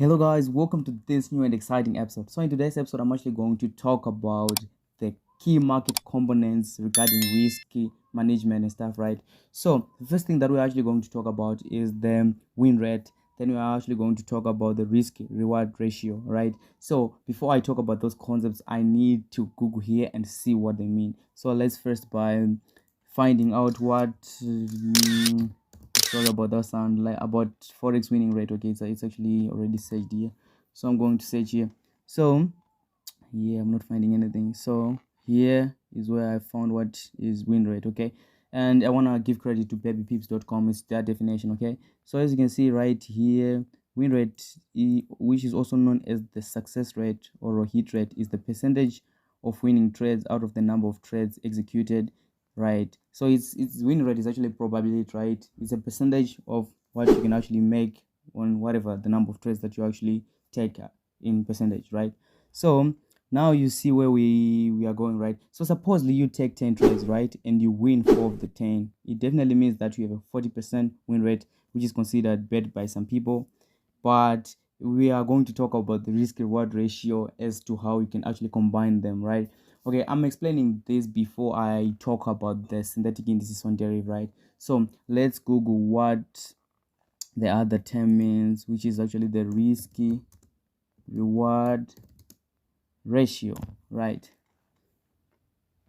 Hello guys, welcome to this new and exciting episode. So in today's episode, I'm actually going to talk about the key market components regarding risk management and stuff, right? So the first thing that we're actually going to talk about is the win rate. Then we are actually going to talk about the risk reward ratio, right? So before I talk about those concepts, I need to Google here and see what they mean. So let's first by finding out what sorry about that sound, like about forex winning rate. Okay, so it's actually already searched here, so I'm going to search here. So yeah, I'm not finding anything. So here is where I found what is win rate. Okay, and I want to give credit to babypeeps.com. It's their definition. Okay, so as you can see right here, win rate, which is also known as the success rate or a hit rate, is the percentage of winning trades out of the number of trades executed, right? So it's win rate is actually probability, right? It's a percentage of what you can actually make on whatever the number of trades that you actually take in percentage, right? So now you see where we are going, right? So supposedly you take 10 trades, right, and you win 4 of the 10. It definitely means that you have a 40% win rate, which is considered bad by some people. But we are going to talk about the risk reward ratio as to how you can actually combine them, right? Okay, I'm explaining this before I talk about the synthetic indices on Deriv, right? So let's Google what the other term means, which is actually the risky reward ratio, right?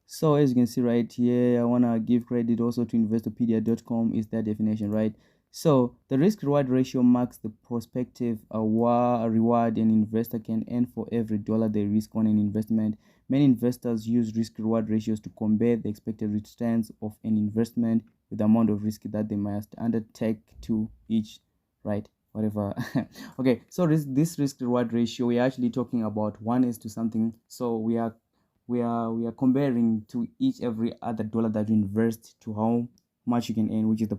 So as you can see right here, I want to give credit also to investopedia.com is their definition, right? So the risk reward ratio marks the prospective reward an investor can earn for every dollar they risk on an investment. Many investors use risk reward ratios to compare the expected returns of an investment with the amount of risk that they must undertake to each, right? Whatever. Okay, so this risk reward ratio, we're actually talking about 1 is to something. So we are comparing to each every other dollar that you invest to how much you can earn, which is the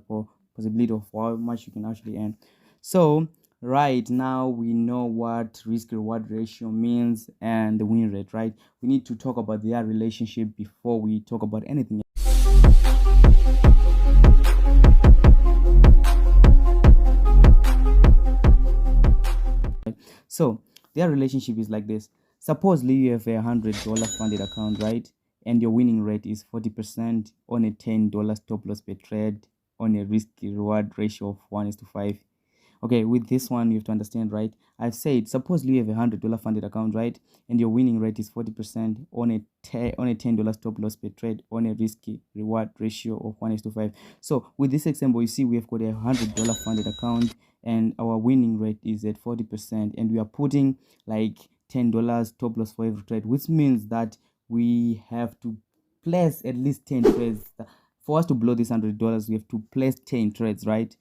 possibility of how much you can actually earn. So right now we know what risk reward ratio means and the win rate, right? We need to talk about their relationship before we talk about anything. So their relationship is like this. Supposedly you have $100 funded account, right? And your winning rate is 40% on a $10 stop loss per trade on a risk reward ratio of 1:5. Okay, with this one you have to understand, right? I've said supposedly you have $100 funded account, right? And your winning rate is 40% on a $10 stop loss per trade on a risky reward ratio of 1:5. So with this example, you see we have got a $100 funded account and our winning rate is at 40%, and we are putting like $10 stop loss for every trade, which means that we have to place at least 10 trades. For us to blow this $100, we have to place 10 trades, right?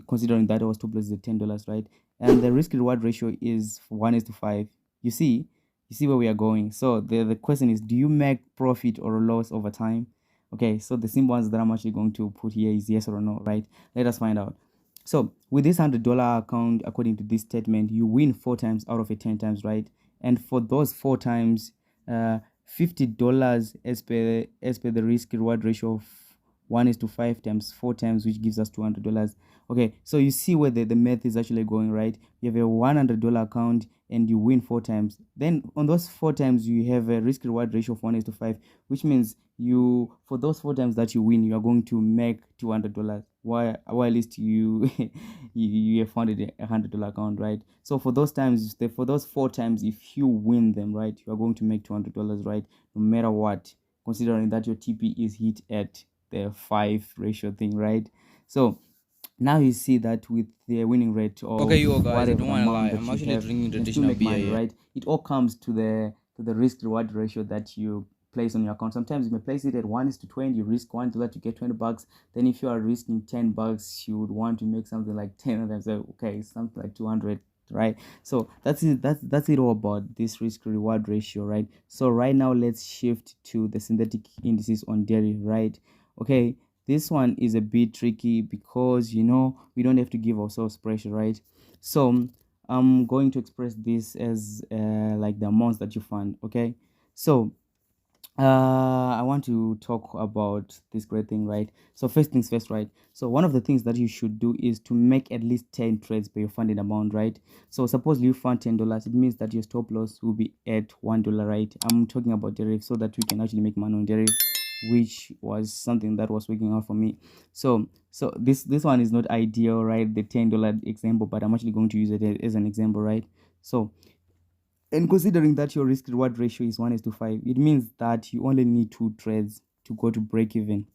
Considering that our stop loss is at $10, right? And the risk reward ratio is 1:5. You see where we are going. So the question is, do you make profit or loss over time? Okay, so the simple answer that I'm actually going to put here is yes or no, right? Let us find out. So with this $100 account, according to this statement, you win 4 times out of a 10 times, right? And for those 4 times, $50 as per the risk reward ratio of 1:5 times 4 times, which gives us $200. Okay, so you see where the math is actually going, right? You have a $100 account and you win 4 times. Then on those 4 times, you have a risk reward ratio of 1:5, which means for those 4 times that you win, you are going to make $200. While at least you have funded a $100 account, right? So for those 4 times, if you win them, right, you are going to make $200, right? No matter what, considering that your TP is hit at the 5 ratio thing, right? So now you see that with the winning rate of Okay, you guys, I whatever don't want to lie. amount that I'm you actually have, drinking you can still traditional make beer money, here. right? It all comes to the risk reward ratio that you place on your account. Sometimes you may place it at 1:20. You risk $1 to get $20. Then if you are risking $10, you would want to make something like 10 times. Okay, something like 200, right? So that's it. That's it all about this risk reward ratio, right? So right now let's shift to the synthetic indices on dairy, right? Okay, this one is a bit tricky because we don't have to give ourselves pressure, right? So I'm going to express this as like the amounts that you fund. Okay, so I want to talk about this great thing, right? So first things first, right? So one of the things that you should do is to make at least 10 trades per your funded amount, right? So suppose you fund $10, it means that your stop loss will be at $1, right? I'm talking about Deriv so that we can actually make money on Deriv, which was something that was working out for me. So this one is not ideal, right? The $10 example, but I'm actually going to use it as an example, right? So, and considering that your risk reward ratio is 1 is to 5, it means that you only need 2 trades to go to break even.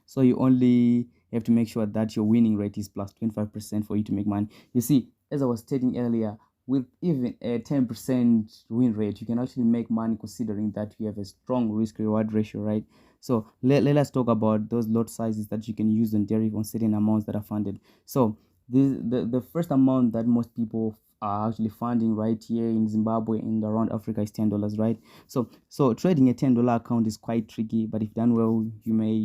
So you only have to make sure that your winning rate is plus 25% for you to make money. You see, as I was stating earlier, with even a 10% win rate, you can actually make money considering that you have a strong risk reward ratio, right? So let us talk about those lot sizes that you can use on Deriv on certain amounts that are funded. So the first amount that most people are actually funding right here in Zimbabwe and around Africa is $10, right? So trading a $10 account is quite tricky, but if done well, you may,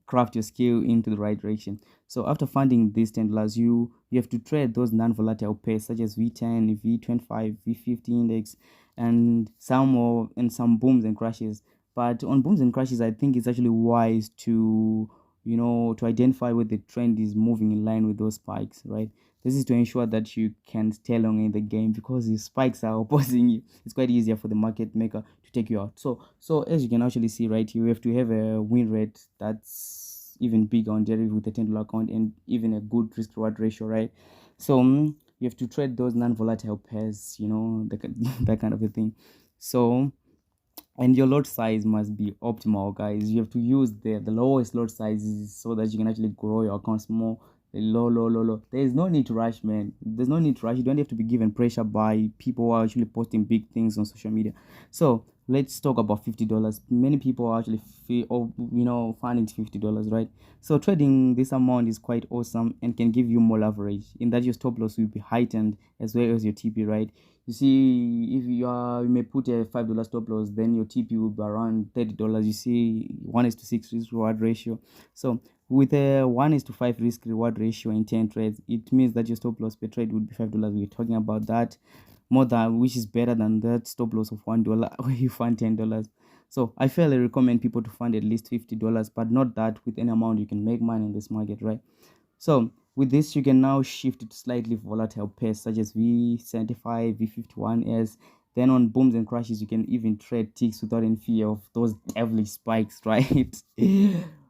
craft your skill into the right direction. So after funding these $10, you have to trade those non-volatile pairs such as V10, V25, V50 index, and some booms and crashes. But on booms and crashes, I think it's actually wise to to identify where the trend is moving in line with those spikes, right? This is to ensure that you can stay long in the game because the spikes are opposing you. It's quite easier for the market maker to take you out. So as you can actually see right, you have to have a win rate that's even bigger on Deriv with a $10 account and even a good risk reward ratio, right? So you have to trade those non-volatile pairs, that kind of a thing. So, and your lot size must be optimal, guys. You have to use the lowest lot sizes so that you can actually grow your accounts more. Low. There is no need to rush, man. There's no need to rush. You don't have to be given pressure by people who are actually posting big things on social media. So let's talk about $50. Many people are actually finding $50, right? So trading this amount is quite awesome and can give you more leverage in that your stop loss will be heightened as well as your TP, right? You see, if you may put a $5 stop loss, then your TP will be around $30. You see, 1:6 risk reward ratio. So with a 1:5 risk reward ratio in 10 trades, it means that your stop loss per trade would be $5. We're talking about that more than, which is better than that stop loss of $1 where you fund $10. So I fairly recommend people to fund at least $50, but not that with any amount you can make money in this market, right? So with this, you can now shift to slightly volatile pairs such as V75, V51s. Then on booms and crashes, you can even trade ticks without any fear of those devilish spikes, right?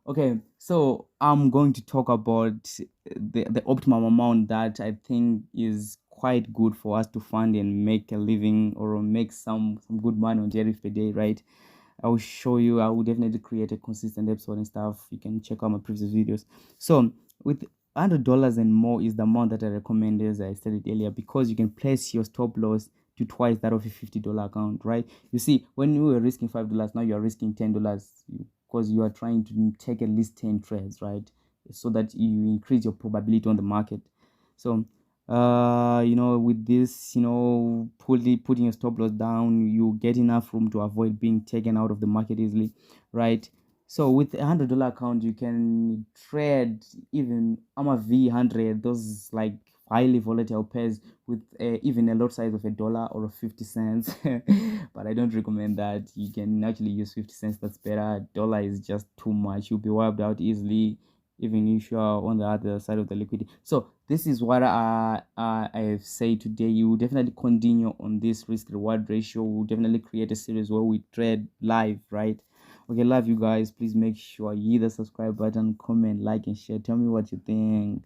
Okay, so I'm going to talk about the optimum amount that I think is quite good for us to fund and make a living or make some good money on Deriv per day, right? I will show you. I will definitely create a consistent episode and stuff. You can check out my previous videos. So with $100 and more is the amount that I recommend, as I said it earlier, because you can place your stop loss to twice that of a $50 account, right? You see, when you were risking $5, now you are risking $10 because you are trying to take at least 10 trades, right? So that you increase your probability on the market. So with this, putting your stop loss down, you get enough room to avoid being taken out of the market easily, right? So with $100 account, you can trade even AMA V100, those like highly volatile pairs with even a lot size of $1 or 50 cents. But I don't recommend that. You can actually use 50 cents. That's better. Dollar is just too much. You'll be wiped out easily, even if you are on the other side of the liquidity. So this is what I say today. You definitely continue on this risk reward ratio. We'll definitely create a series where we trade live, right? Okay, love you guys. Please make sure you hit the subscribe button, comment, like, and share. Tell me what you think.